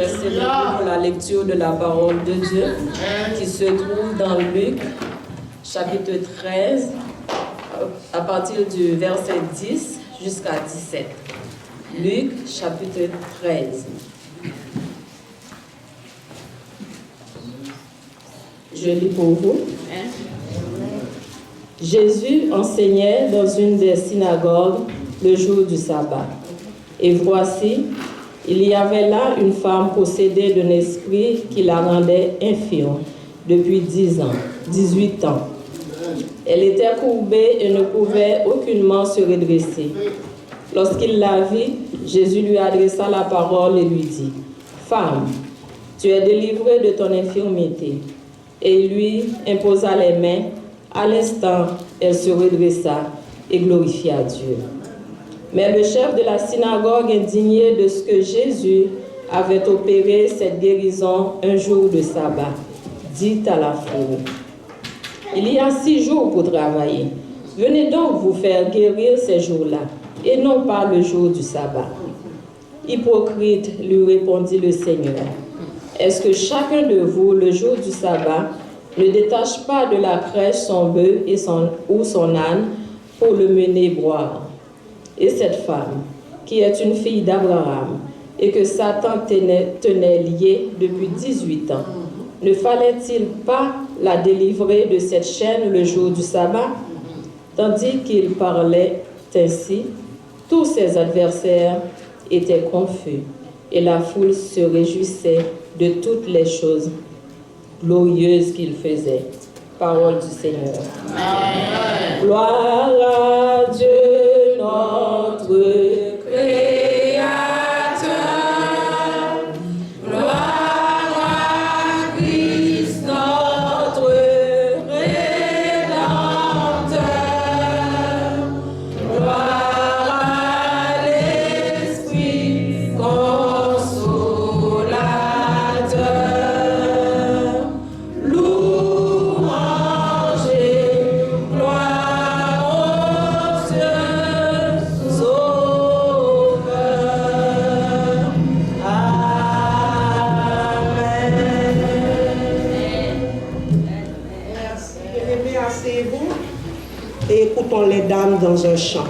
rester debout pour la lecture de la parole de Dieu qui se trouve dans Luc, chapitre 13, à partir du verset 10 jusqu'à 17. Luc, chapitre 13. Je lis pour vous. Jésus enseignait dans une des synagogues le jour du sabbat. Et voici, il y avait là une femme possédée d'un esprit qui la rendait infirme depuis 18 ans. Elle était courbée et ne pouvait aucunement se redresser. Lorsqu'il la vit, Jésus lui adressa la parole et lui dit, « Femme, tu es délivrée de ton infirmité. » Et il lui imposa les mains. À l'instant, elle se redressa et glorifia Dieu. Mais le chef de la synagogue, indigné de ce que Jésus avait opéré cette guérison un jour de sabbat, dit à la foule, « Il y a 6 jours pour travailler. Venez donc vous faire guérir ces jours-là, et non pas le jour du sabbat. » Hypocrite, lui répondit le Seigneur, « Est-ce que chacun de vous, le jour du sabbat, ne détache pas de la crèche son bœuf ou son âne pour le mener boire? Et cette femme, qui est une fille d'Abraham et que Satan tenait liée depuis 18 ans, ne fallait-il pas la délivrer de cette chaîne le jour du sabbat? » Tandis qu'il parlait ainsi, tous ses adversaires étaient confus et la foule se réjouissait de toutes les choses glorieuses qu'il faisait. Parole du Seigneur. Amen. Gloire à Dieu, notre Créateur. Gloire à Christ, notre Rédempteur. Gloire à l'Esprit consolateur. Et écoutons les dames dans un chant.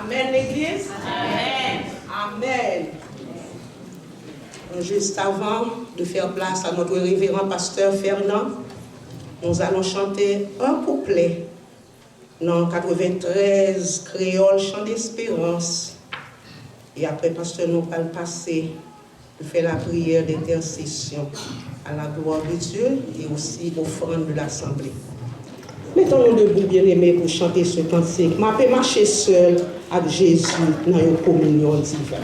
Amen, l'Église. Amen. Amen. Juste avant de faire place à notre révérend pasteur Fernand, nous allons chanter un couplet dans 93 créole, chant d'espérance. Et après, pasteur, nous allons passer de faire la prière d'intercession à la gloire de Dieu et aussi offrande de l'Assemblée. Mettons-nous debout, bien-aimés, pour chanter ce cantique. Je vais marcher seul avec Jésus dans une communion divine.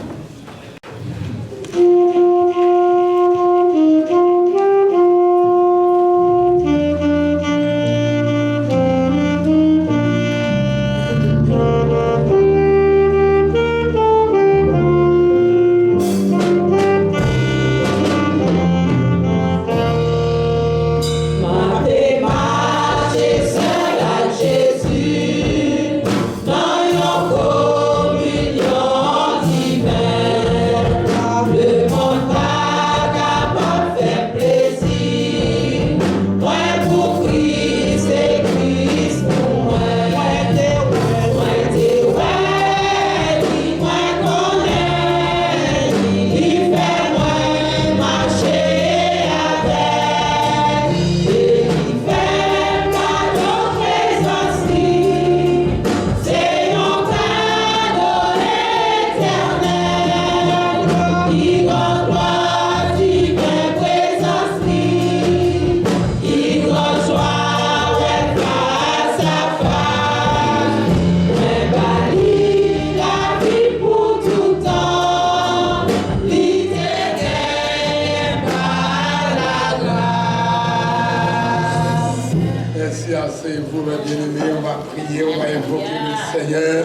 Asseyez-vous, mes bien-aimés, on va prier, on va invoquer le Seigneur.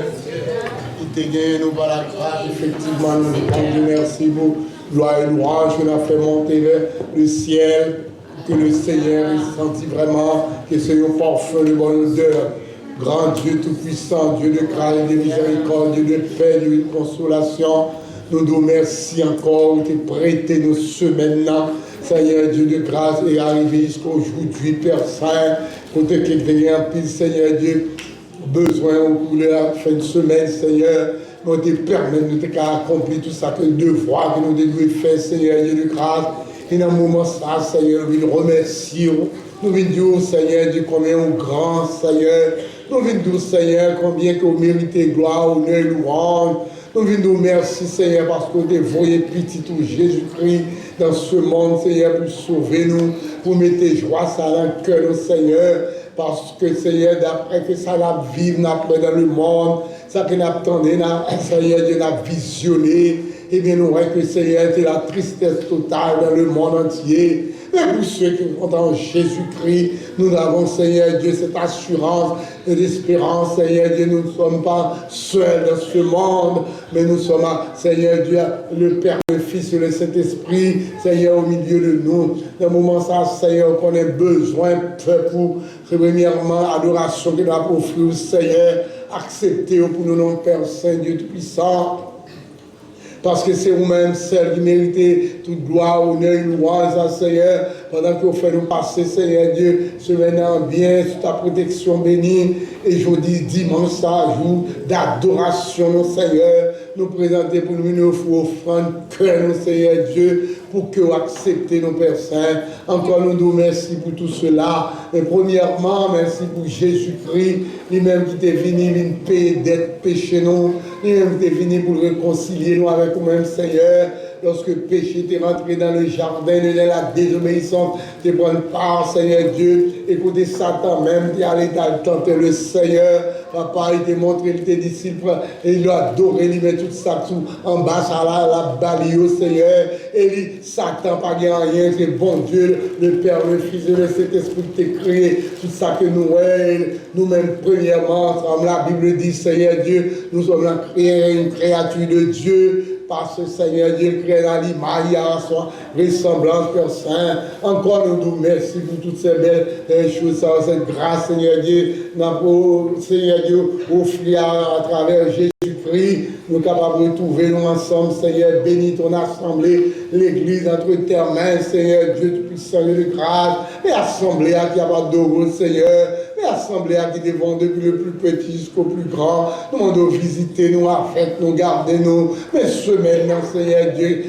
Il te gagne, nous, par la grâce, effectivement, nous rendons Dieu merci pour gloire et louange qu'on a fait monter vers le ciel, que le Seigneur ait senti vraiment que c'est un parfum de bonne odeur. Grand Dieu tout-puissant, Dieu de grâce et de miséricorde, Dieu de paix, Dieu de consolation, nous nous remercions encore de te prêter nos semaines-là. Seigneur Dieu de grâce et arrivé jusqu'à aujourd'hui, Père Saint, pour te quitter un pile, Seigneur Dieu, besoin au cours de la fin de semaine, Seigneur, nous te permettre de accomplir tout ça, que le devoir que nous devons faire, Seigneur Dieu de grâce. Et dans un moment ça, Seigneur, nous nous remercions. Nous venons dire, Seigneur Dieu, combien au grand, Seigneur. Nous venons dire, Seigneur, combien que vous méritez gloire, honneur, louange. Nous venons dire merci, Seigneur, parce que vous voyez petit tout Jésus-Christ dans ce monde, Seigneur, pour sauver nous, pour mettre joie ça dans le cœur, Seigneur, parce que, Seigneur, d'après que ça l'a vivre dans le monde, ça que nous attendons, Seigneur, Dieu l'a visionné, et bien nous voyons que, Seigneur, c'est la tristesse totale dans le monde entier. Mais pour ceux qui sont en Jésus-Christ, nous avons, Seigneur Dieu, cette assurance et l'espérance, Seigneur Dieu, nous ne sommes pas seuls dans ce monde, mais nous sommes, Seigneur Dieu, le Père, le Fils et le Saint-Esprit, Seigneur, au milieu de nous. Dans un moment ça, Seigneur, qu'on ait besoin pour, premièrement, adoration que nous avons offert au Seigneur, accepter pour nous, non, Père Saint, Dieu Tout-Puissant. Parce que c'est vous-même celle qui méritez toute gloire, honneur, louange à Seigneur, pendant que vous faites nous passer, Seigneur Dieu, ce maintenant bien, sous ta protection bénie, et je vous dis dimanche, ça jour d'adoration, mon Seigneur, nous présenter pour nous une offrande, cœur, mon Seigneur Dieu, pour que vous acceptez nos Pères Saints. Encore nous nous merci pour tout cela. Mais premièrement, merci pour Jésus-Christ, lui-même qui est venu, il payer d'être péché nous, lui-même qui est venu pour réconcilier nous avec nous-mêmes, Seigneur. Lorsque le péché était rentré dans le jardin de la désobéissance, tu prends part, Seigneur Dieu. Écoutez, Satan même, tu es allé tenter le Seigneur. Papa, il t'a montré tes disciples, et il a adoré, il met tout ça en bas, ça la balie au Seigneur. Et lui, Satan, pas rien, c'est bon Dieu, le Père, le Fils et le Saint-Esprit qui t'a créé. Tout ça que nous-mêmes, premièrement, comme la Bible dit, Seigneur Dieu, nous sommes une créature de Dieu. Parce que Seigneur Dieu crée à l'image, à son ressemblance, Père Saint. Encore nous nous merci pour toutes ces belles choses, cette grâce, Seigneur Dieu, Seigneur Dieu, offrir à travers Jésus-Christ. Nous sommes capables de trouver nous ensemble, Seigneur, bénis ton assemblée, l'église entre tes mains, Seigneur Dieu, tout puissant et de grâce, et assemblée à qui a pas d'eau, Seigneur. Mais l'assemblée qui devant depuis le plus petit jusqu'au plus grand. Nous demandons visiter nous, affecter nous, garder nous. Mais semaine, Seigneur Dieu,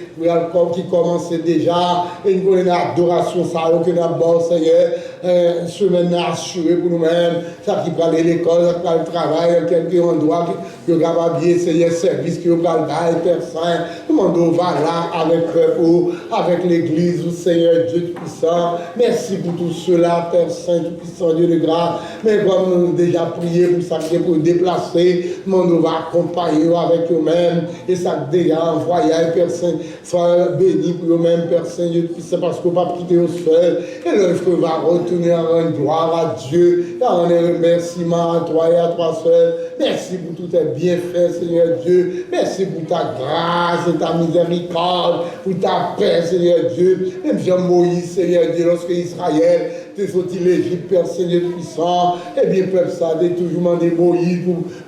qui commence déjà, et nous avons une adoration, ça, que nous avons, Seigneur, semaine assurée pour nous-mêmes, ça qui parle de l'école, ça qui parle du travail, quelques endroits qui ont bien, Seigneur, service qui ont parlé, Père Saint. Nous demandons, va là avec vous, avec l'Église, Seigneur Dieu Tout-Puissant. Merci pour tout cela, Père Saint, Tout-Puissant, Dieu de grâce. Mais comme nous avons déjà prié pour ça, pour déplacer, nous va accompagner avec eux-mêmes. Et ça déjà envoyé, Père Saint, soit béni pour eux-mêmes, Père Saint, Dieu Tout-Puissant, parce qu'on ne va pas quitter au seul. Et l'œuvre va retourner à rendre gloire à Dieu, à rendre remerciement à toi et à toi seul. Merci pour tous tes bienfaits, Seigneur Dieu. Merci pour ta grâce et ta miséricorde, pour ta paix, Seigneur Dieu. Même Jean-Moïse, Seigneur Dieu, lorsque Israël t'es sorti l'Égypte, Père Seigneur puissant, eh bien, peuple, ça a toujours demandé Moïse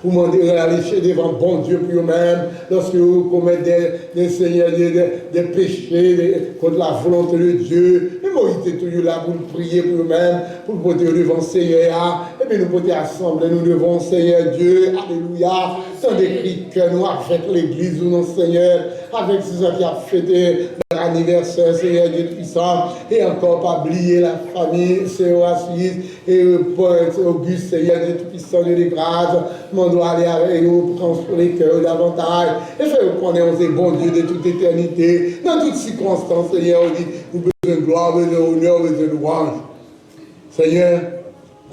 pour demander aller chez devant bon Dieu pour eux-mêmes, lorsque vous commettez des péchés contre la volonté de Dieu. Mais Moïse est toujours là pour prier pour eux-mêmes, pour porter devant le Seigneur. Eh bien, nous pouvons assembler, nous devons, Seigneur Dieu, alléluia, sans des cris que nous avec l'Église ou non, Seigneur, avec ceux qui ont fêté leur anniversaire, Seigneur Dieu puissant, et encore pas oublier la famille, Seigneur Assise, et Auguste, Seigneur Dieu puissant, Dieu de grâce, on doit aller avec nous pour transformer les cœurs davantage, et faire connaître ces bons Dieu de toute éternité, dans toutes circonstances, Seigneur, on dit, nous besoin de gloire, besoin d'honneur, besoin de louange. Seigneur,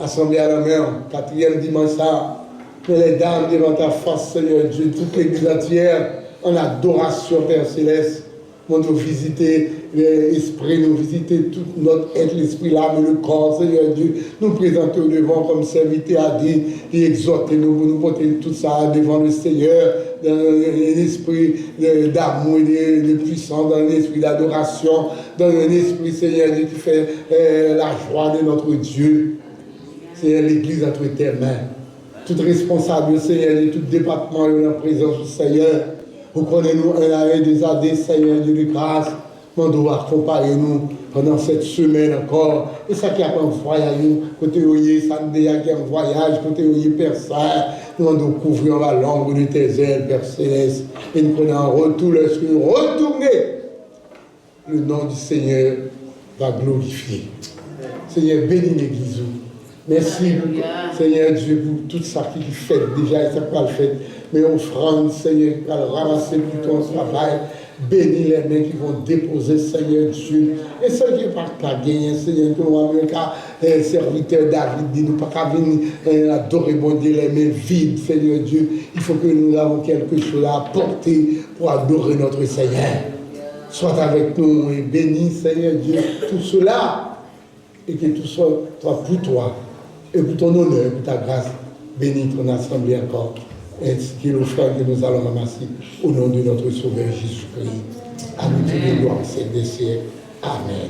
assemblée à la main, 4e dimanche, les dames devant ta face, Seigneur Dieu, toute l'église entière, en adoration, Père Céleste, nous visiter l'esprit, nous visiter tout notre être, l'esprit, l'âme et le corps, Seigneur Dieu, nous présenter devant comme serviteur à dire, et exhorter nous, nous porter tout ça devant le Seigneur, dans un esprit d'amour et de puissance, dans un esprit d'adoration, dans un esprit, Seigneur Dieu, qui fait la joie de notre Dieu. Seigneur, l'Église entre tes mains. Toute responsable, Seigneur, de tout département de la présence du Seigneur. Vous connaissez-nous un à un des années, Seigneur, Dieu de grâce. Nous devons accompagner nous pendant cette semaine encore. Et ça qui a un voyage, côté Oye, ça nous déjà qui a un voyage, côté Oye, Père Saint. Nous devons couvrir la langue de tes ailes, Père Céleste. Et nous prenons en retour, lorsque nous retournons, le nom du Seigneur va glorifier. Seigneur, bénis l'Église. Merci, Seigneur Dieu, pour tout ça qui fait déjà et ça pas le fait. Mais offrande, Seigneur, qui va ramasser pour ton travail. Bénis les mains qui vont déposer, Seigneur Dieu. Et ceux qui n'ont pas qu'à gagner, Seigneur, que nous avons qu'à serviteur David dit, nous pas qu'à venir adorer, bon Dieu, les mains vides, Seigneur Dieu. Il faut que nous avons quelque chose à apporter pour adorer notre Seigneur. Sois avec nous et bénis, Seigneur Dieu, tout cela. Et que tout soit pour toi. Et pour ton honneur, pour ta grâce, bénis ton assemblée encore, ainsi que l'offrande que nous allons ramasser au nom de notre Sauveur Jésus-Christ. À nous tous les gloires, c'est des siècles. Amen.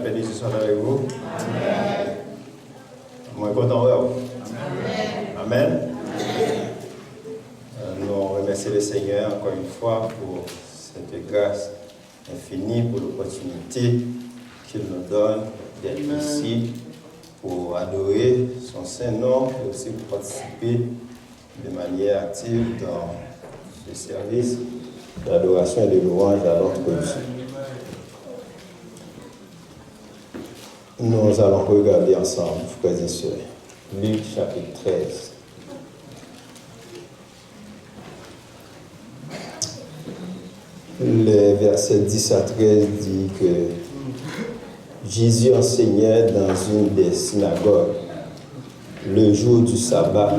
paix de Jésus soit avec vous. Amen. Moi, content de vous. Amen. Nous remercions le Seigneur encore une fois pour cette grâce infinie, pour l'opportunité qu'il nous donne d'être ici pour adorer son Saint-Nom et aussi pour participer de manière active dans ce service d'adoration et de louange à notre Dieu. Nous allons regarder ensemble, frères et sœurs, Luc chapitre 13. Le verset 10 à 13 dit que Jésus enseignait dans une des synagogues le jour du sabbat.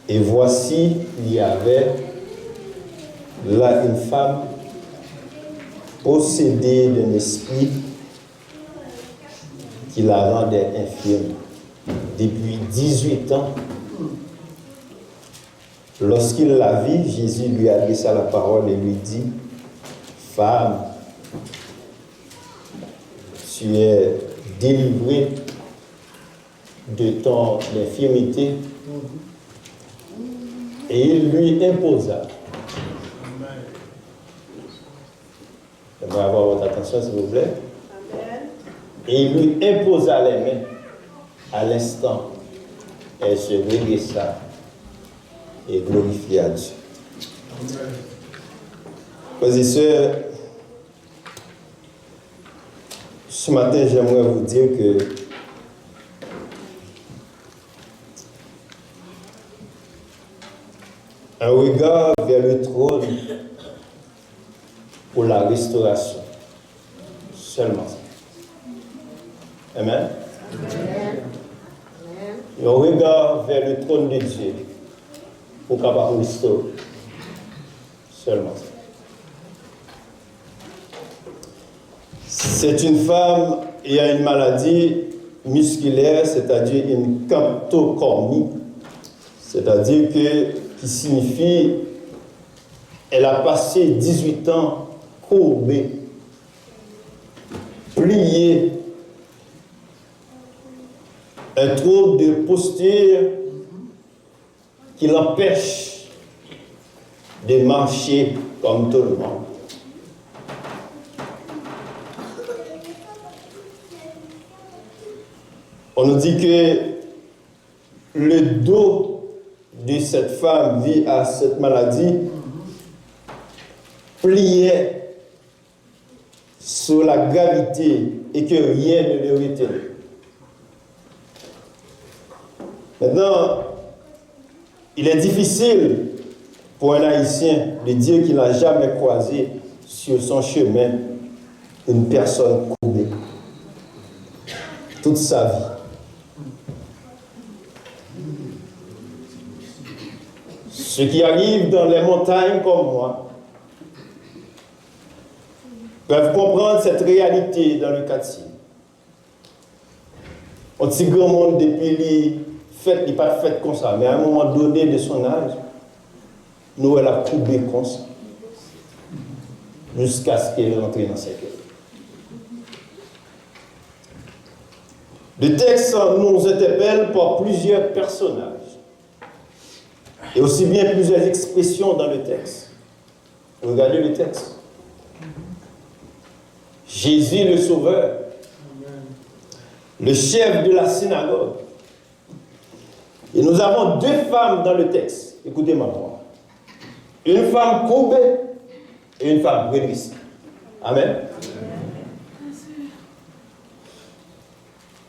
Et voici, il y avait là une femme possédée d'un esprit qui la rendait infirme depuis 18 ans. Lorsqu'il la vit, Jésus lui adressa la parole et lui dit, « Femme, tu es délivrée de ton infirmité. » Et il lui imposa. J'aimerais avoir votre attention, s'il vous plaît. Et il lui imposa les mains. À l'instant, elle se redressa et glorifia Dieu. Frères et sœurs, ce matin, j'aimerais vous dire que un regard vers le trône pour la restauration. Seulement ça. Amen. Un regard vers le trône de Dieu pour capable restaurer. Seulement ça. C'est une femme ayant une maladie musculaire, c'est-à-dire une camptocormie, c'est-à-dire qui signifie elle a passé 18 ans courbée, pliée, un trouble de posture qui l'empêche de marcher comme tout le monde. On nous dit que le dos de cette femme vit à cette maladie pliait sur la gravité et que rien ne le retenait. Maintenant, il est difficile pour un Haïtien de dire qu'il n'a jamais croisé sur son chemin une personne courbée toute sa vie. Ceux qui arrivent dans les montagnes comme moi peuvent comprendre cette réalité dans le quartier. On dit grand monde depuis les fêtes, il n'est pas fait comme ça, mais à un moment donné de son âge, nous elle a courbé comme ça, jusqu'à ce qu'elle rentre dans ses cœurs. Le texte nous interpelle par plusieurs personnages. Et aussi bien plusieurs expressions dans le texte. Regardez le texte. Jésus le Sauveur, le chef de la synagogue. Et nous avons deux femmes dans le texte. Écoutez-moi. Une femme courbée et une femme redressée. Amen.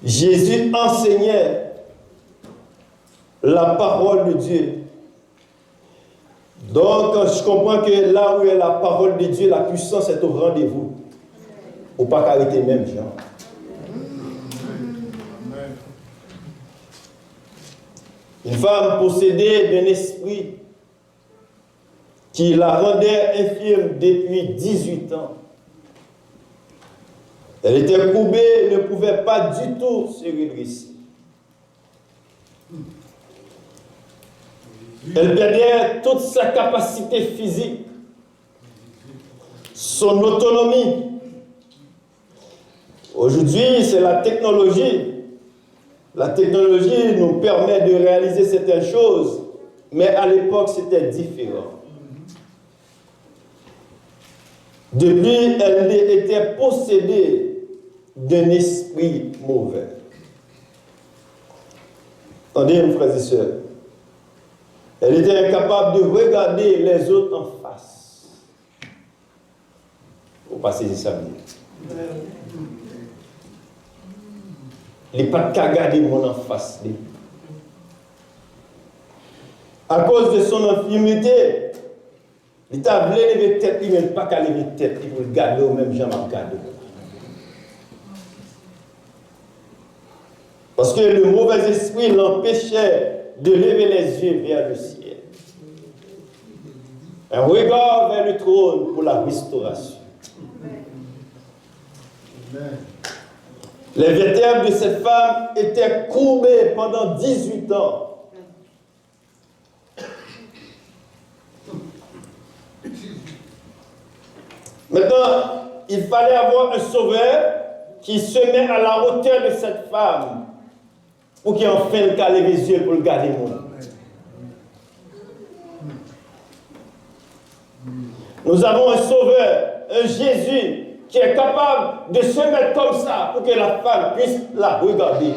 Jésus enseignait la parole de Dieu. Donc, je comprends que là où est la parole de Dieu, la puissance est au rendez-vous. Ou pas qu'arrêter même, Jean. Une femme possédée d'un esprit qui la rendait infirme depuis 18 ans. Elle était courbée, ne pouvait pas du tout se redresser. Elle perdait toute sa capacité physique, son autonomie, Aujourd'hui, c'est la technologie. La technologie nous permet de réaliser certaines choses, mais à l'époque, c'était différent. Depuis, elle était possédée d'un esprit mauvais. Attendez, mes frères et sœurs. Elle était incapable de regarder les autres en face. Au passé de sa vie. Il n'est pas qu'à garder mon en face. À cause de son infirmité, il t'a voulu lever tête, il n'est pas qu'à lever tête, il faut le garder au même jamais garder. Parce que le mauvais esprit l'empêchait de lever les yeux vers le ciel. Un regard vers le trône pour la restauration. Les vertèbres de cette femme étaient courbées pendant 18 ans. Maintenant, il fallait avoir un sauveur qui se met à la hauteur de cette femme pour qu'il enfin le calme les yeux pour le garder mon âme. Nous avons un sauveur, un Jésus, qui est capable de se mettre comme ça pour que la femme puisse la regarder.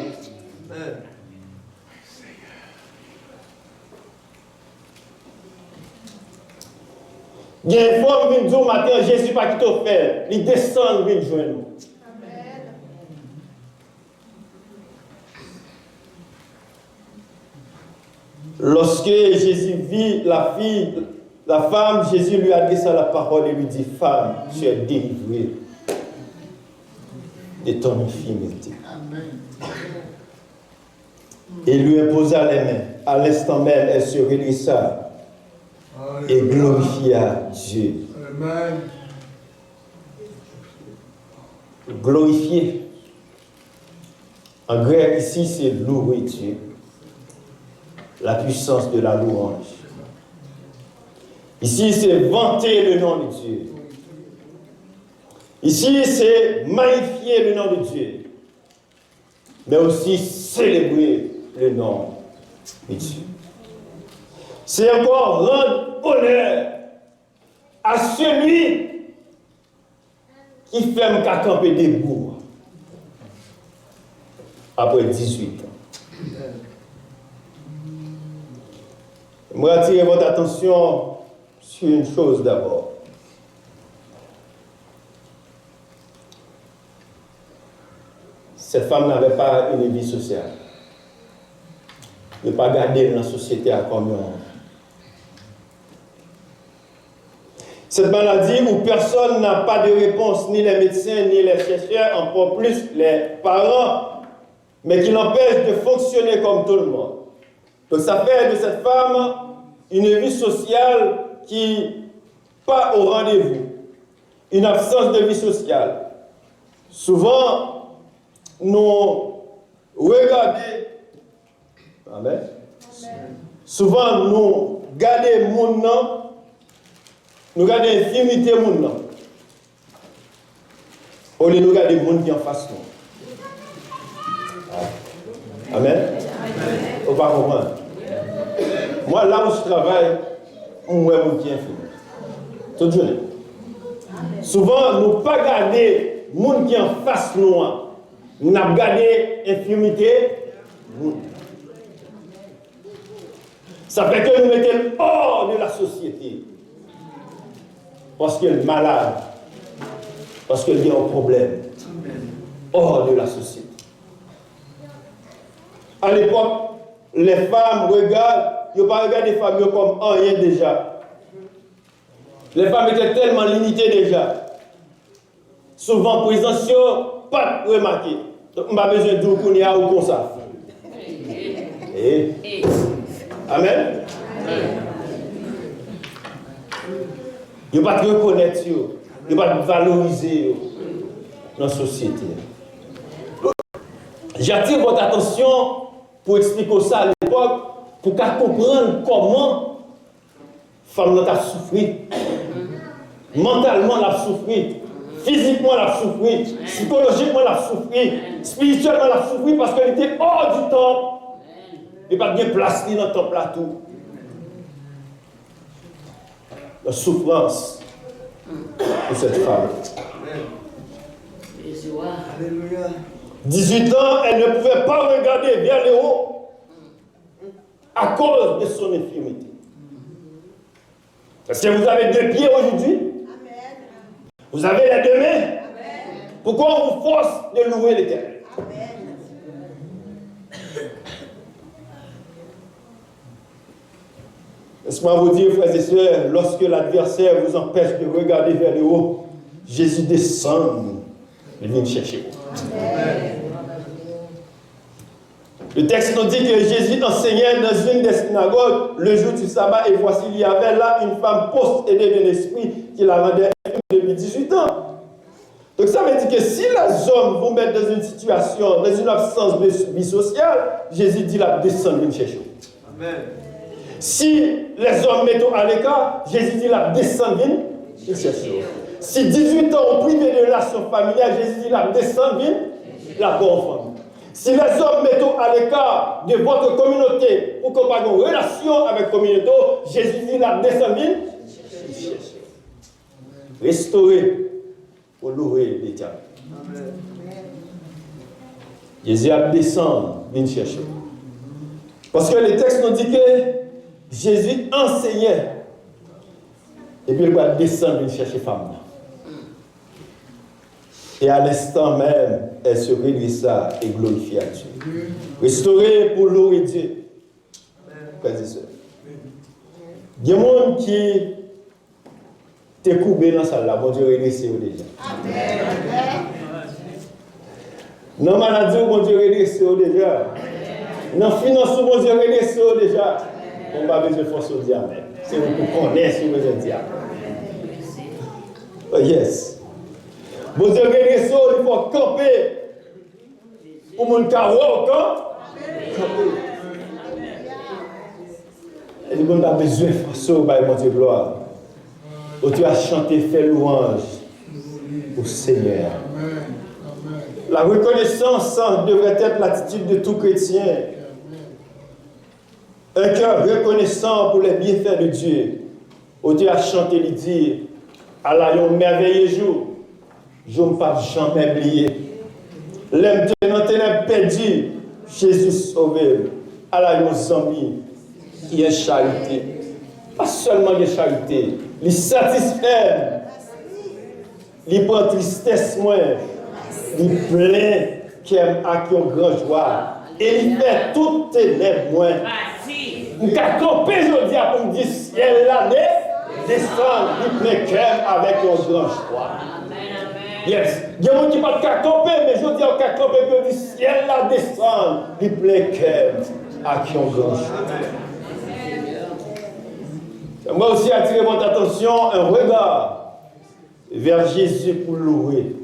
Il y a une fois, il dit au matin, Jésus pas qui t'a fait, il descend, il vient joindre nous. Lorsque Jésus vit la femme, Jésus lui adressa la parole et lui dit, femme, tu es délivrée de ton infirmité. Et lui imposa les mains. À l'instant même, elle se redressa et glorifia Dieu. Amen. Glorifier. En grec, ici, c'est louer Dieu. La puissance de la louange. Ici, c'est vanter le nom de Dieu. Ici, c'est magnifier le nom de Dieu. Mais aussi célébrer le nom de Dieu. C'est encore rendre honneur à celui qui fait qu'à camper debout après 18 ans. Je vais attirer votre attention sur une chose d'abord. Cette femme n'avait pas une vie sociale. Elle n'a pas gardé dans la société à combien. Cette maladie où personne n'a pas de réponse, ni les médecins, ni les chercheurs, encore plus les parents, mais qui l'empêche de fonctionner comme tout le monde. Donc ça fait de cette femme une vie sociale qui n'est pas au rendez-vous, une absence de vie sociale. Souvent, nous regardons, amen. Souvent, nous regardons mon nom, nous regardons l'infimité mon nom. Au lieu de regarder le monde qui est en face de nous. Amen. On va comprendre. Moi, là où je travaille, on voit mon qui est infini. Toute journée. Souvent, nous ne pas regarder le monde qui est en face de nous. Nous avons regardé l'infimité. Ça fait que nous mettons hors de la société. Parce qu'elle est malade. Parce qu'elle a un problème. Hors de la société. À l'époque, les femmes regardent, ils ne pas regarder les femmes comme rien déjà. Les femmes étaient tellement limitées déjà. Souvent, présence, pas remarqué. Donc, on n'a pas besoin de dire qu'on y a ou comme ça. Amen. Ils ne pas te reconnaître, ils ne pas te valoriser dans la société. J'attire votre attention pour expliquer ça à l'époque, pour qu'elle comprenne comment la femme a souffert. Mentalement, elle a souffert. Physiquement, elle a souffert. Psychologiquement, elle a souffert. Spirituellement, elle a souffert parce qu'elle était hors du temple. Et pas bien placée dans le temple là tout. La souffrance de cette femme. Alléluia. 18 ans, elle ne pouvait pas regarder vers le haut à cause de son infirmité. Est-ce que vous avez 2 pieds aujourd'hui? Vous avez les 2 mains? Pourquoi on vous force de louer l'Éternel? Laisse-moi vous dire, frères et sœurs, lorsque l'adversaire vous empêche de regarder vers le haut, Jésus descend et vient chercher vous. Le texte nous dit que Jésus enseignait dans une des synagogues le jour du sabbat et voici il y avait là une femme possédée de l'esprit qui la rendait depuis 18 ans. Donc ça veut dire que si les hommes vous mettent dans une situation, dans une absence de vie sociale, Jésus dit la descend vient chercher vous. Amen. Si les hommes mettent à l'écart, Jésus dit la descend vient chercher vous. Si 18 ans ont privé de relations familiales, Jésus dit la descend vient la bonne famille. Si les hommes mettent à l'écart de votre communauté pour qu'on ait une relation avec la communauté, Jésus dit la descend vient chercher. Restaurer pour louer l'Éternel. Jésus a descendu vient chercher. Parce que le texte nous dit que Jésus enseignait. Et puis il va descendre vient chercher femme. Et à l'instant même, elle se redressa et glorifia Dieu. Restaurer pour louer Dieu. Frères et sœurs. Il y a des gens qui te coupent dans ça là, bon Dieu redresse déjà. Dans la maladie, bon Dieu redresse déjà. Dans la finance, bon Dieu redresse déjà. On va besoin de force au diable. C'est vous pour connaître ce que vous diable. Oh yes. Bon Dieu, il faut camper pour mon carreau, camper. Et nous avons besoin de force, mon Dieu, gloire. Où tu as chanté, fait louange au Seigneur. La reconnaissance devrait être l'attitude de tout chrétien. Un cœur reconnaissant pour les bienfaits de Dieu. Où tu as chanté, lui dire, Allah, un merveilleux jour. Je ne peux pas jamais oublier. L'aime de notre perdu, Jésus sauvé. Allah, nos amis, il y a charité. Pas seulement de charité. Il satisfait. Il prend tristesse moins. Il plaint qui aime à qui on grand joie. Et il fait toutes tes lèvres moins. Nous avons campé aujourd'hui pour me dire ciel là descend. Il plaint qui aime avec un grand joie. Yes. Il y a des gens qui ne peuvent pas camper, mais je dis qu'ils peuvent camper que le ciel là descend. Il plaît qu'elle à qui on grand chose. Moi aussi attirer votre attention, un regard vers Jésus pour louer.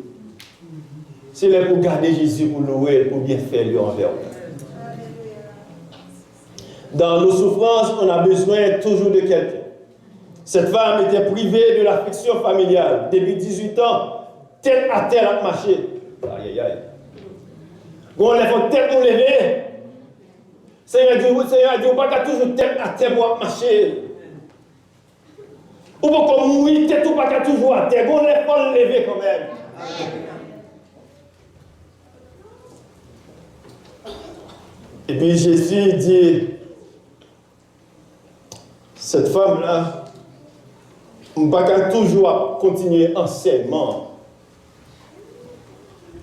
C'est là pour garder Jésus pour louer, pour bien faire lui envers nous. Dans nos souffrances, on a besoin toujours de quelqu'un. Cette femme était privée de l'affection familiale depuis 18 ans. Tête à terre à marcher. Aïe aïe aïe. Bon, on lève tête pour lever. Seigneur dit, on ne va pas toujours tête à terre pour marcher. Ou pas mourir, tête ou pas toujours à terre. On lève pas le lever quand même. Et puis Jésus dit, cette femme-là, on ne va pas toujours continuer enseignement.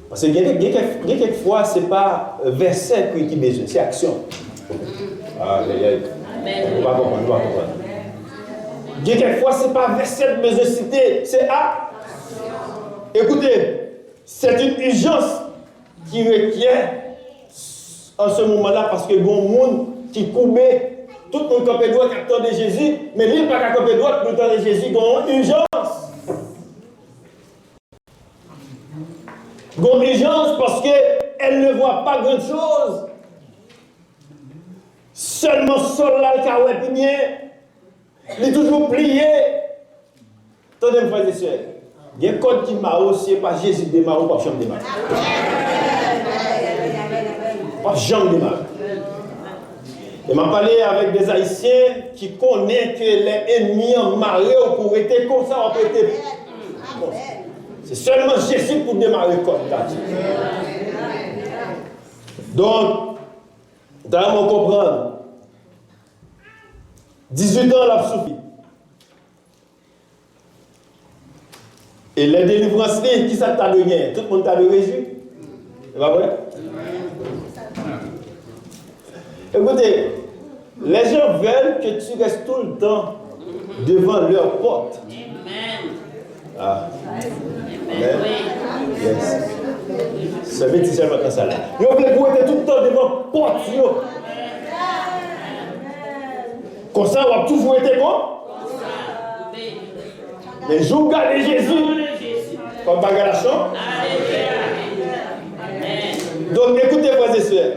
Parce que quelquefois, ce n'est pas verset qui est besoin, c'est action. Aïe. On va comprendre. Quelquefois, ce n'est pas verset besoin de citer, c'est action. Écoutez, c'est une urgence qui requiert en ce moment-là, parce que il y a des gens qui coupent, tout le monde qui doit attendre Jésus, mais lui, il n'y a pas qui doit attendre Jésus, il y a une urgence. L'urgence parce qu'elle ne voit pas grand chose. Seulement sol là, le carreau bien. Il est toujours plié. Attendez, frères et sœurs. Il y a un code qui m'a aussi, pas Jésus démarre ou pas jamais démarre. Pas jamais démarre. Et m'a parlé avec des Haïtiens qui connaissent que les ennemis en marée pour être comme ça, on peut être. C'est seulement Jésus pour démarrer comme ça. Donc, dans mon comprendre, 18 ans, la souffert. Et les délivrances, qui ça t'a donné? Tout le monde t'a donné Jésus. C'est pas vrai? Écoutez, les gens veulent que tu restes tout le temps devant leur porte. Ah. Amen. Yes. C'est métis seulement dans ça là. Ils veulent que vous êtes tout le temps devant la porte. Comme ça, on va toujours être bon. Les jours gardez Jésus. Comme bagarre la chambre. Donc écoutez, frères et sœurs.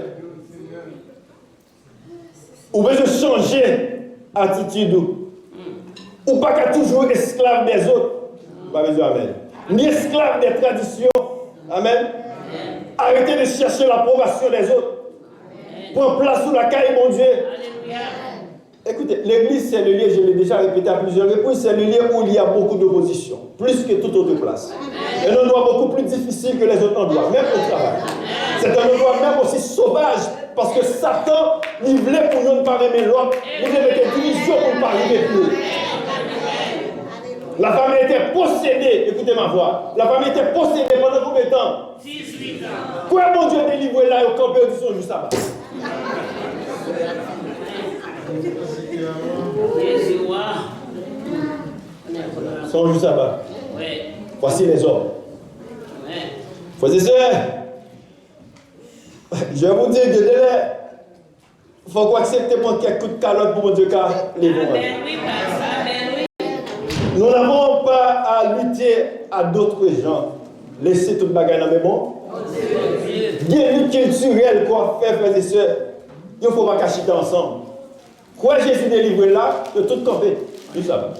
Ou besoin de changer attitude. Ou pas qu'à toujours esclave des autres. Pas besoin, amen. Ni esclave des traditions. Amen. Arrêtez de chercher l'approbation des autres. Prends place sous la caille, mon Dieu. Écoutez, l'église, c'est le lieu, je l'ai déjà répété à plusieurs reprises, c'est le lieu où il y a beaucoup d'opposition, plus que toute autre place. Un endroit beaucoup plus difficile que les autres endroits, même au travail. C'est un endroit même aussi sauvage, parce que Satan, il voulait pour nous ne pas aimer l'autre, il voulait mettre des divisions pour ne pas aimer plus. La femme était possédée, écoutez ma voix, la femme était possédée pendant combien de temps? 18 ans. Quoi, mon Dieu, délivré là au camp perdu son jour sabbat? Son jour sabbat. Voici les hommes. Frères et sœurs, je vais vous dire que il faut accepter pour quelques coups de calotte pour mon Dieu car les bons. Nous n'avons pas à lutter à d'autres gens. Laissez toute bagarre dans mes mains. Il y a une lutte culturelle quoi faire, frères et sœurs. Il ne faut pas cacher ensemble. Quoi Jésus délivré là, de tout camper. Tout ça.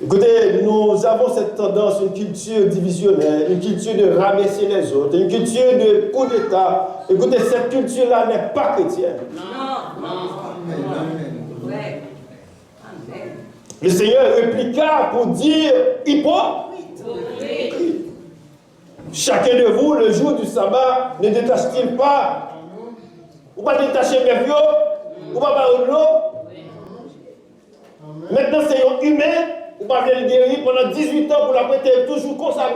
Écoutez, nous avons cette tendance, une culture divisionnaire, une culture de rabaisser les autres, une culture de coup d'État. Écoutez, cette culture-là n'est pas chrétienne. Le Seigneur répliqua pour dire hypocrite. Chacun de vous, le jour du sabbat, ne détache-t-il pas? Ou pas détacher mes vieux? Ou pas parler de l'eau? Maintenant, c'est un humain. Ou pas venir le guérir pendant 18 ans pour la prêter toujours comme ça.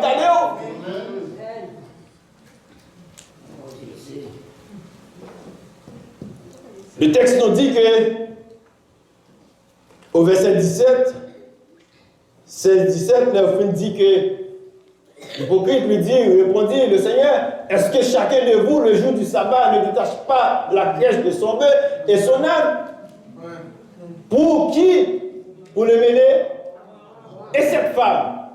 Le texte nous dit que, au verset 17, 16-17, l'Elphine dit que l'hypocrite lui dit, répondit, le Seigneur, est-ce que chacun de vous, le jour du sabbat, ne détache pas la crèche de son bœuf et son âne? Pour qui? Pour le mener? Et cette femme,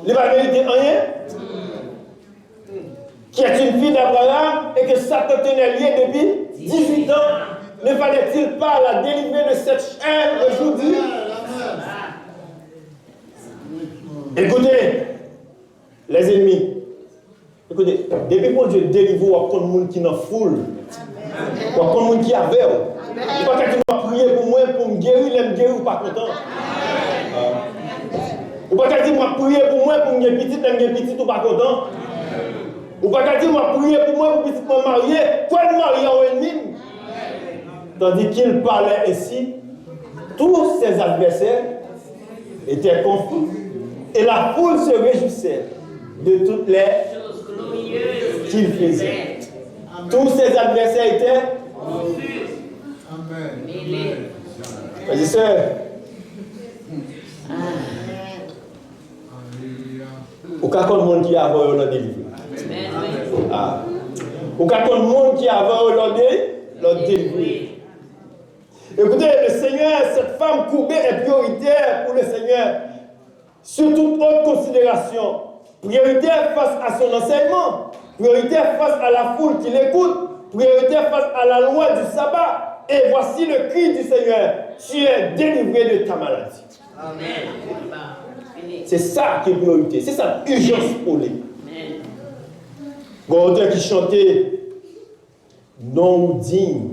il va vérité rien, qui est une fille d'Abraham et que Satan tenait lié depuis 18 ans, ne fallait-il pas la délivrer de cette chaîne aujourd'hui? Écoutez, les ennemis, écoutez, depuis que Dieu délivre, il y a beaucoup de monde qui n'en foule, il y a beaucoup de monde qui a veille. Il n'y a pas quelqu'un qui m'a prié pour moi, pour me guérir, il me guérir ou pas content. Ou pas qu'à dire moi prier pour moi pour me petit, me petit ou pas content. Ou pas qu'à dire moi prier pour moi pour petit me marier, quoi le marier en ennemi. Tandis qu'il parlait ainsi, tous ses adversaires étaient confus et la foule se réjouissait de toutes les choses qu'il faisait. Tous ses adversaires étaient confus. Amen. Frères et sœurs, ou quand le monde qui a avoir le délivré. Ou quand le monde qui a avoir le délivré. Écoutez, le Seigneur, cette femme courbée est prioritaire pour le Seigneur. Sur toute autre considération. Prioritaire face à son enseignement. Prioritaire face à la foule qui l'écoute. Prioritaire face à la loi du sabbat. Et voici le cri du Seigneur. Tu es délivré de ta maladie. Amen. C'est ça qui est priorité. C'est ça l'urgence pour lui. Bon, auteur qui chantait non digne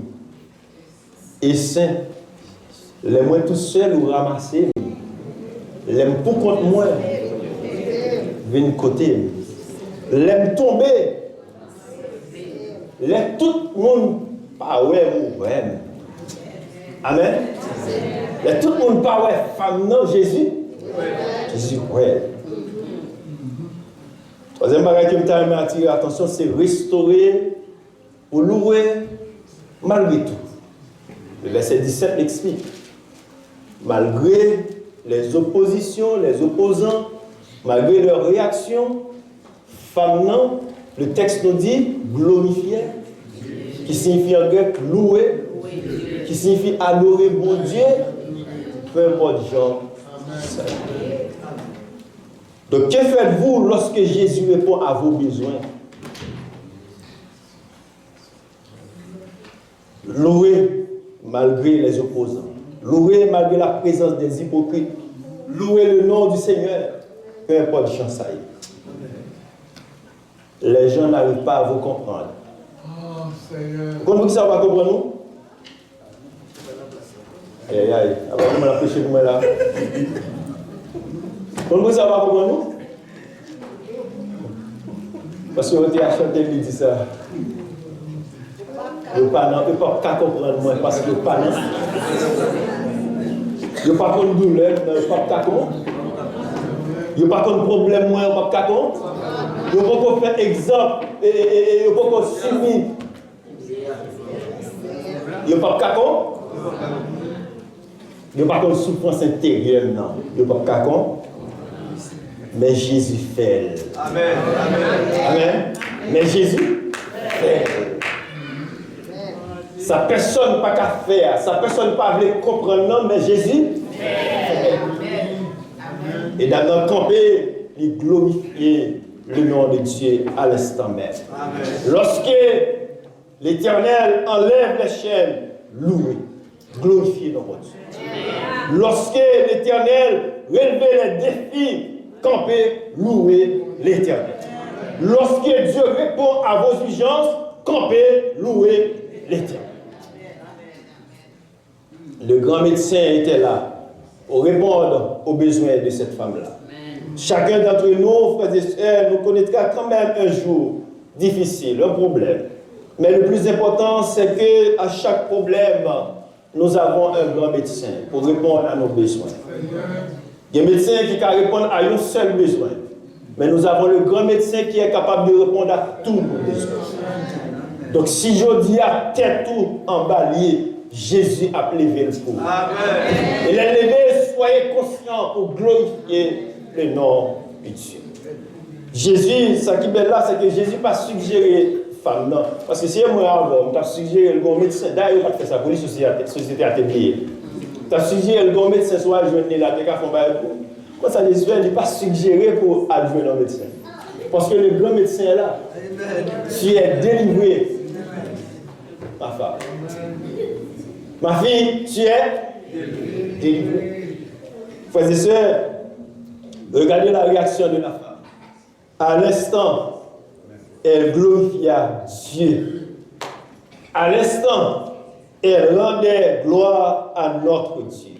et saint, les moins tout seul ou ramasser, l'aime pour contre moi, viens côté, l'aime tomber, l'aime tout le monde pas ouais ou ouais. Amen. L'aime tout le monde pas ouais femme non Jésus. Jésus ouais. Troisième bagage qui m'a attiré l'attention, c'est restaurer ou louer malgré tout. Le verset 17 l'explique. Malgré les oppositions, les opposants, malgré leurs réactions, femme non, le texte nous dit glorifier, qui signifie en grec louer, qui signifie adorer bon Dieu, peu importe genre. Donc, que faites-vous lorsque Jésus répond à vos besoins? Louez malgré les opposants. Louez malgré la présence des hypocrites. Louez le nom du Seigneur. Peu importe le chance. Les gens n'arrivent pas à vous comprendre. Oh, Seigneur. Comment ça va comprendre nous? Aïe, aïe. Après, comment la péché pour moi là? Comment ça va comprendre nous? Parce que vous avez chanté, il dit ça. Je ne peux pas comprendre moi parce que pas non. Je ne peux pas comprendre douleur, je ne peux pas comprendre. Je ne peux pas comprendre problème, moi, je ne peux pas comprendre. Je ne peux pas faire exemple et je ne peux pas subir. Je ne peux pas comprendre. Je ne peux pas comprendre souffrance intérieure, non. Je ne peux pas comprendre. Mais Jésus fait. Amen. Amen. Mais Jésus fait. Sa personne pas qu'à faire, sa personne pas veut comprendre non, mais Jésus fait. Et dans notre campé, il glorifier le nom de Dieu à l'instant même. Lorsque l'Éternel enlève les chaînes, louez, glorifiez notre Dieu. Lorsque l'Éternel relève les défis, campez, louez l'Éternel. Lorsque Dieu répond à vos urgences, campez, louez l'Éternel. Le grand médecin était là pour répondre aux besoins de cette femme-là. Chacun d'entre nous, frères et sœurs, nous connaîtra quand même un jour difficile, un problème. Mais le plus important, c'est qu'à chaque problème, nous avons un grand médecin pour répondre à nos besoins. Il y a un médecin qui peut répondre à un seul besoin. Mais nous avons le grand médecin qui est capable de répondre à tous nos besoins. Donc si je dis à tête tout en balier, Jésus a levé le coup. Il a levé, soyez conscients pour glorifier le nom de Dieu. Jésus, ce qui est là, c'est que Jésus n'a pas suggéré femme, non. Parce que si moi avant, tu as suggéré le bon médecin, d'ailleurs, il n'a pas fait ça pour les sociétés à t'éblier. Tu as suggéré le bon médecin, soit jeune là, tu as fait un coup. Quand ça, Jésus n'est pas suggéré pour adjoindre un médecin. Parce que le grand médecin est là. Tu es délivré. Ma femme. Ma fille, tu es délivrée. Frères et sœurs, regardez la réaction de la femme. À l'instant, elle glorifia Dieu. À l'instant, elle rendait gloire à notre Dieu.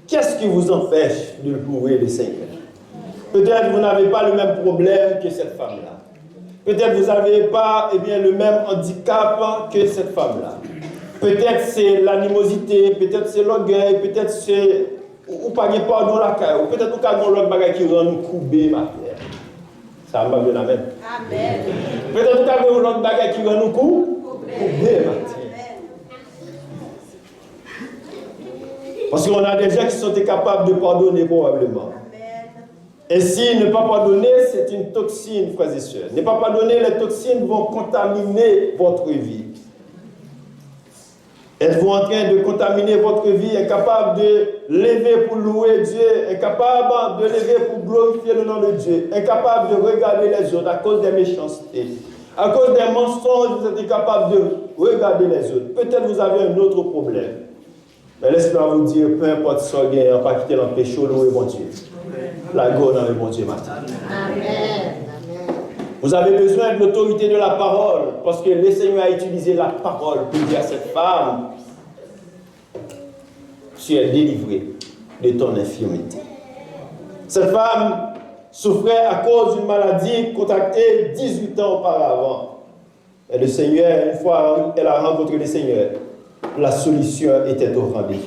Qu'est-ce qui vous empêche de louer le Seigneur? Peut-être que vous n'avez pas le même problème que cette femme-là. Peut-être que vous n'avez pas le même handicap que cette femme-là. Peut-être c'est l'animosité, peut-être c'est l'orgueil, peut-être c'est ou pas de pardon la caille, ou peut-être que vous avez l'autre bagage qui rend nous couper ma terre. Ça va bien, amen. Amen. Peut-être que vous avez l'autre bagage qui rend nous couper ma terre. Parce qu'on a des gens qui sont capables de pardonner probablement. Ainsi, ne pas pardonner, c'est une toxine, frères et sœurs. Ne pas pardonner, les toxines vont contaminer votre vie. Êtes-vous en train de contaminer votre vie, incapable de lever pour louer Dieu, incapable de lever pour glorifier le nom de Dieu, incapable de regarder les autres à cause des méchancetés, à cause des mensonges, vous êtes incapable de regarder les autres. Peut-être vous avez un autre problème. Mais laisse-moi vous dire, peu importe ce qu'on gagne, pas quitter le péché, louer bon Dieu. La go dans le bon Dieu matin. Amen. Vous avez besoin de l'autorité de la parole, parce que le Seigneur a utilisé la parole pour dire à cette femme, tu es délivrée de ton infirmité. Cette femme souffrait à cause d'une maladie contractée 18 ans auparavant. Et le Seigneur, une fois elle a rencontré le Seigneur, la solution était au rendez-vous.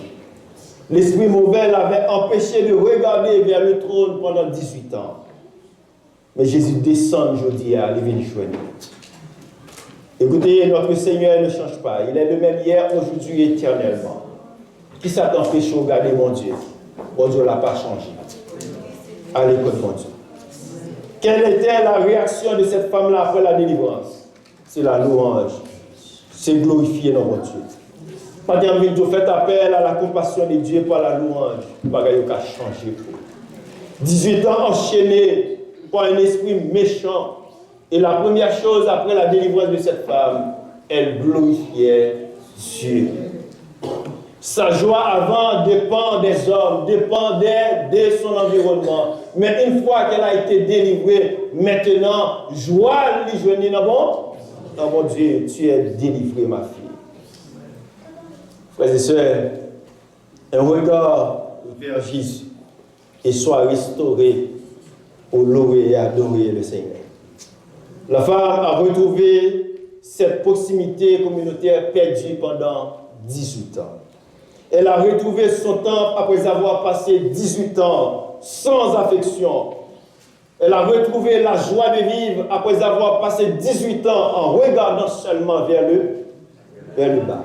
L'esprit mauvais l'avait empêché de regarder vers le trône pendant 18 ans. Mais Jésus descend aujourd'hui à aller venir joindre. Écoutez, notre Seigneur ne change pas. Il est le même hier, aujourd'hui, éternellement. Qui ça t'empêche de regarder mon Dieu? Mon Dieu ne l'a pas changé. À l'école, mon Dieu. Quelle était la réaction de cette femme-là après la délivrance? C'est la louange. C'est glorifier notre Dieu. Pendant que vous faites appel à la compassion de Dieu par la louange, bagaille a changé. 18 ans enchaînés par un esprit méchant. Et la première chose après la délivrance de cette femme, elle glorifiait Dieu. Sa joie avant dépend des hommes, dépendait de son environnement. Mais une fois qu'elle a été délivrée, maintenant, joie lui joignit dans mon Dieu, tu es délivrée, ma fille. Frères et sœurs, un regard vers Jésus et soit restauré pour louer et adorer le Seigneur. La femme a retrouvé cette proximité communautaire perdue pendant 18 ans. Elle a retrouvé son temple après avoir passé 18 ans sans affection. Elle a retrouvé la joie de vivre après avoir passé 18 ans en regardant seulement vers le bas.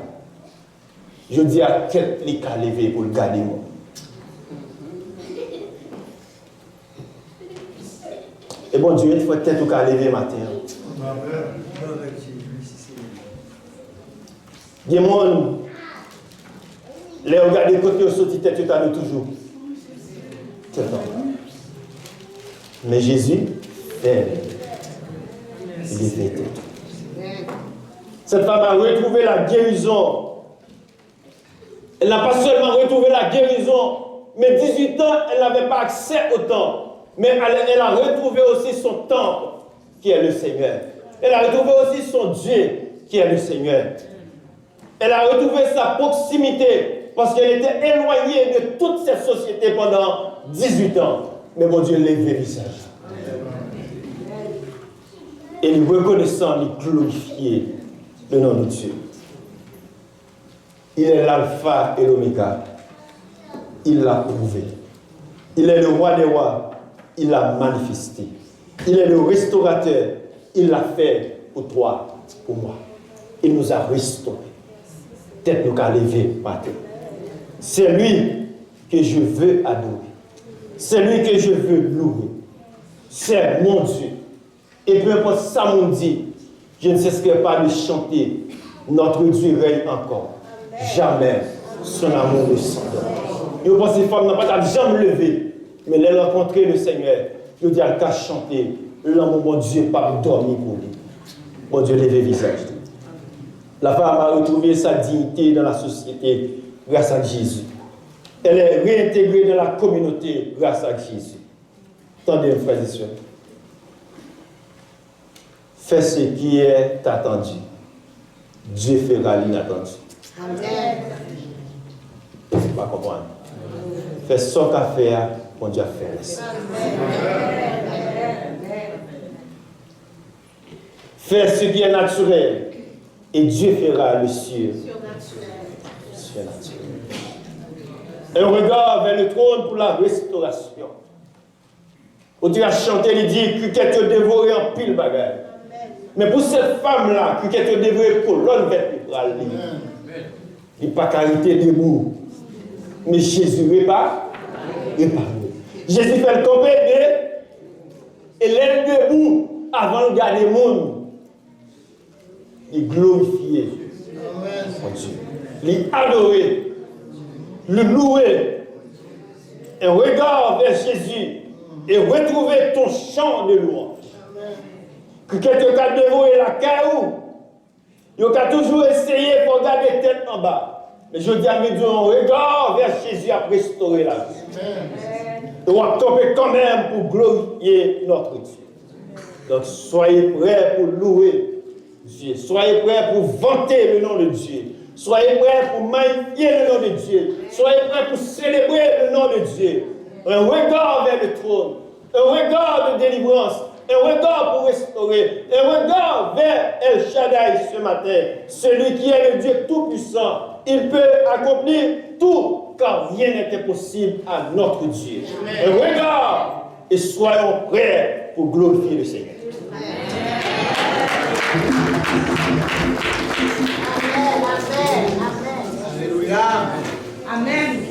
Je dis à tête les cas levés pour le garder moi. Et bon Dieu, il faut tête au cas levé matin. Des gens, les regarder côté au sorti tête tout à l'heure toujours. Mais Jésus fait. Il est fait. Cette femme a retrouvé la guérison. Elle n'a pas seulement retrouvé la guérison, mais 18 ans, elle n'avait pas accès au temple. Mais elle a retrouvé aussi son temple, qui est le Seigneur. Elle a retrouvé aussi son Dieu, qui est le Seigneur. Elle a retrouvé sa proximité, parce qu'elle était éloignée de toute cette société pendant 18 ans. Mais mon Dieu l'a levé le visage. Et nous reconnaissons, nous glorifier le nom de Dieu. Il est l'alpha et l'oméga. Il l'a prouvé. Il est le roi des rois. Il l'a manifesté. Il est le restaurateur. Il l'a fait pour toi, pour moi. Il nous a restaurés. Peut-être nous qu'à lever matin. C'est lui que je veux adorer. C'est lui que je veux louer. C'est mon Dieu. Et peu importe ça m'on dit, je ne cesserai pas de chanter. Notre Dieu règne encore. Jamais son amour ne s'endort. Et vous pensez que les femmes n'ont pas jamais levé, mais les rencontrer le Seigneur, je dis à qu'à chanter, l'amour mon Dieu pas dormir pour lui. Mon Dieu lève le visage. La femme a retrouvé sa dignité dans la société grâce à Jésus. Elle est réintégrée dans la communauté grâce à Jésus. Attendez, frères et sœurs. Fais ce qui est attendu. Dieu fera l'inattendu. Amen. Pas comprendre. Fais ce qu'a fait, mon Dieu a fait. Fais ce qui est naturel. Et Dieu fera le surnaturel. Un regard vers le trône pour la restauration. Où tu as chanté, il dit que tu as dévoré en pile bagaille. Mais pour cette femme-là, qui est dévorée colonne vertébrale, il n'est pas carité debout. Mais Jésus répare. Jésus fait le tomber et l'aide debout avant de garder le monde. Il glorifier mon Dieu. Il adorer. Le louer. Un regard vers Jésus et retrouver ton chant de louange. Que quelqu'un a dévoré la caillou, il a toujours essayé pour garder tête en bas. Mais je dis à mes dieux, un regard vers Jésus a restauré la vie. Et on va tomber quand même pour glorifier notre Dieu. Donc soyez prêts pour louer Dieu. Soyez prêts pour vanter le nom de Dieu. Soyez prêts pour magnifier le nom de Dieu. Soyez prêts pour célébrer le nom de Dieu. Un regard vers le trône. Un regard de délivrance. Un regard pour restaurer. Un regard vers El Shaddai ce matin. Celui qui est le Dieu Tout-Puissant. Il peut accomplir tout, car rien n'est impossible à notre Dieu. Un regard et soyons prêts pour glorifier le Seigneur. Alléluia. Amen.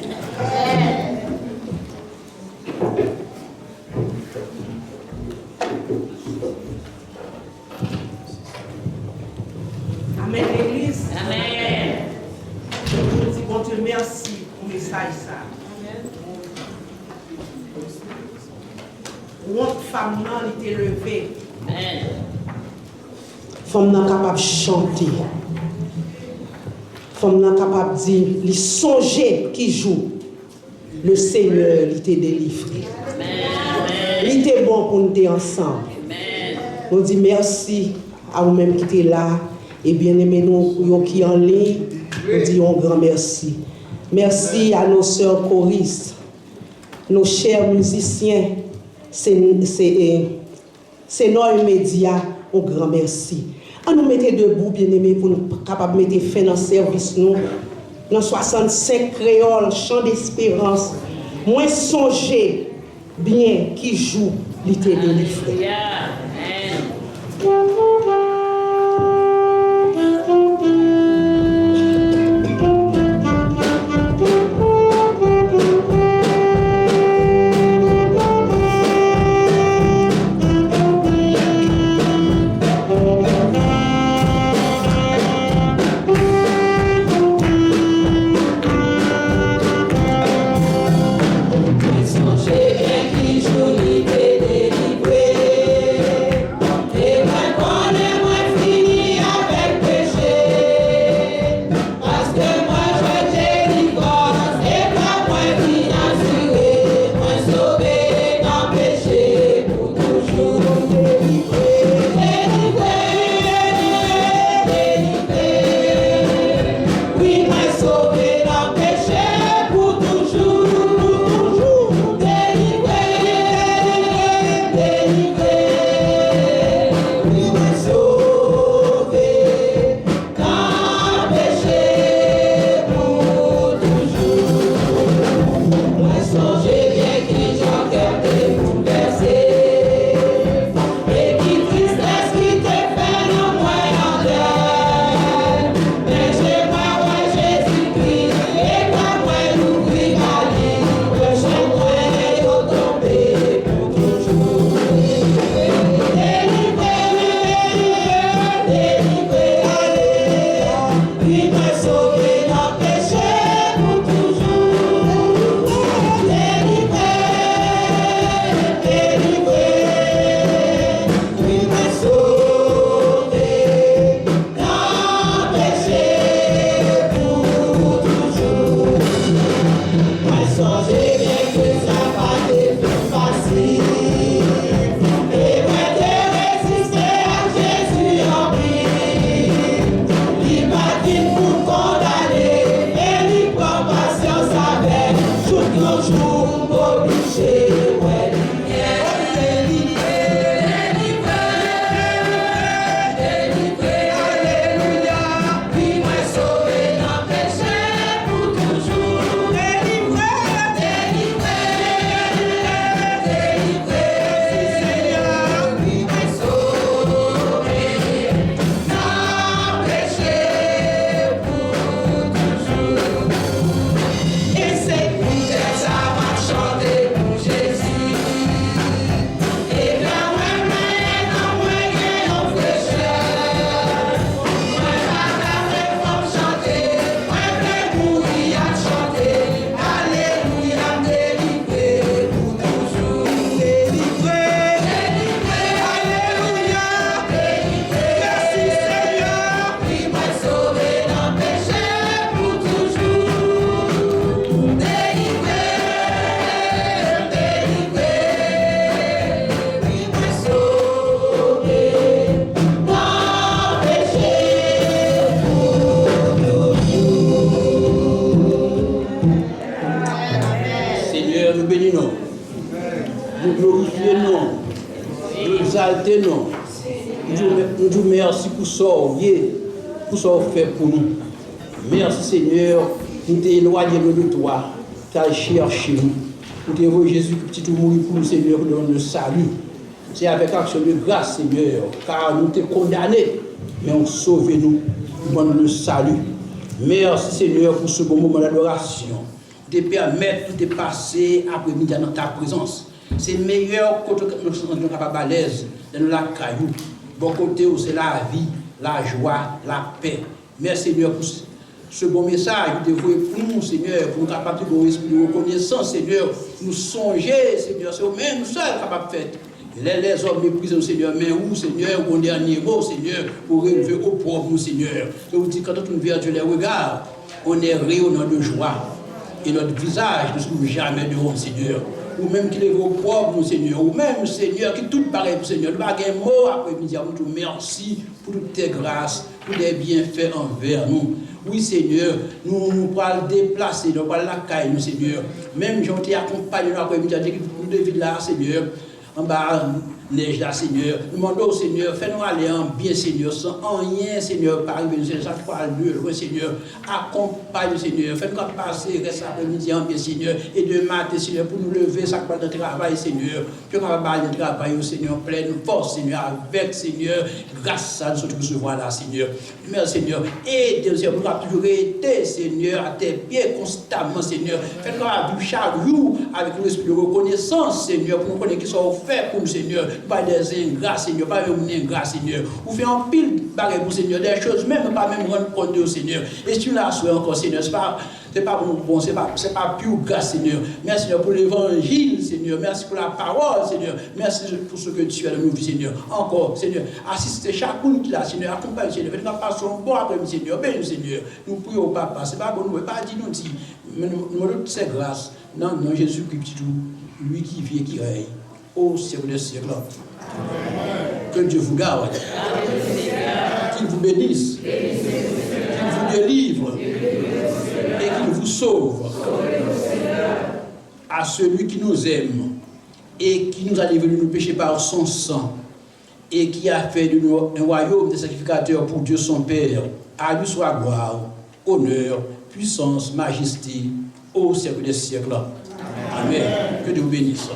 Amen, l'Église. Amen. Je vous dis, bon Dieu, merci pour le message. Ça. Notre femme, elle était levée. Amen. Femme n'est capable de chanter. Femme n'est capable de dire, les songer qui joue. Le Seigneur, il était délivré. Il était bon pour nous être ensemble. On dit merci à vous-même qui êtes là. Et bien aimé nous qui en ligne, nous disons un grand merci. Merci à nos sœurs choristes, nos chers musiciens, c'est nos médias, un grand merci. On nous mettait debout, bien aimé, pour nous capables de mettre fin dans le service, nous, dans 65 créoles, chant d'espérance. Moi, songez bien qui joue l'éternel délivré. Songez bien qui joue l'éternel délivré. maintenant, nous disons merci pour ça, pour ça fait pour nous. Merci Seigneur, nous t'éloignons de toi, tu as cherché nous. Nous t'envoyons Jésus qui petit mourir pour nous, Seigneur, pour nous le salut. C'est avec action de grâce, Seigneur, car nous t'es condamnés, mais on sauve nous, pour nous le salut. Merci Seigneur pour ce bon moment d'adoration. De permettre de passer après-midi dans ta présence. C'est meilleur que nous sommes capables à l'aise dans la caillou. Bon côté où c'est la vie, la joie, la paix. Merci Seigneur pour ce bon message. Vous devez pour nous, Seigneur, pour nous capables de bon esprit de reconnaissance, Seigneur. Nous songer, Seigneur, c'est nous-mêmes, nous sommes capables de faire. Les hommes méprisent, Seigneur, mais où, Seigneur, au dernier mot, Seigneur, pour relever au propre, nous, Seigneur. Je vous dis, quand on vient de les regards, on est rayonnant de joie. Et notre visage ne se trouve jamais devant, Seigneur. Ou même qui est vos propres, Seigneur. Ou même, Seigneur, qui tout pareil, Seigneur. Nous avons un mot après-midi, nous disons merci pour toutes tes grâces, pour tes bienfaits envers nous. Oui, Seigneur, nous allons déplacer, nous allons la caille, nous, Seigneur. Même j'en t'ai accompagné après-midi, nous devons là, Seigneur, en bas, neige là, Seigneur. Nous demandons au Seigneur, fais-nous aller en bien, Seigneur, sans rien, Seigneur, par exemple, chaque fois, le Seigneur, accompagne, Seigneur, fais-nous passer, reste après-midi en bien, Seigneur, et de matin, Seigneur, pour nous lever, ça part de travail, Seigneur, puis on va parler de travail, Seigneur, pleine force, Seigneur, avec, Seigneur, grâce à nous, recevoir là, Seigneur. Merci, Seigneur, et Seigneur, pour nous toujours été, Seigneur, à tes pieds constamment, Seigneur, fais-nous vivre chaque jour avec l'esprit de reconnaissance, Seigneur, pour nous connaître qui sont offerts pour nous, Seigneur. Pas des ingrats, Seigneur, pas des ingrats, Seigneur. Vous faites un pile barré pour Seigneur, des choses, même pas même rendre compte de Seigneur. Et si tu l'as souhaité encore, Seigneur, c'est pas bon, c'est pas pure grâce, Seigneur. Merci, Seigneur, pour l'évangile, Seigneur. Merci pour la parole, Seigneur. Merci pour ce que tu as dans nos vies, Seigneur. Encore, Seigneur, assistez chacun qui l'a, Seigneur, accompagne, Seigneur. Faites-nous passer un bon après-midi, Seigneur. Bénis, Seigneur. Nous prions, Papa. C'est pas bon, nous ne pas dire, nous dit, mais nous demandons ces grâces. Non, Jésus-Christ, lui qui vit et qui règne au siècle des siècles. Que Dieu vous garde, qu'il vous bénisse, qu'il vous délivre et qu'il vous sauve. À celui qui nous aime et qui nous a livrés de nos péchés par son sang et qui a fait de nous un royaume de sacrificateurs pour Dieu son Père, à lui soit gloire, honneur, puissance, majesté au siècle des siècles. Amen. Que Dieu vous bénisse.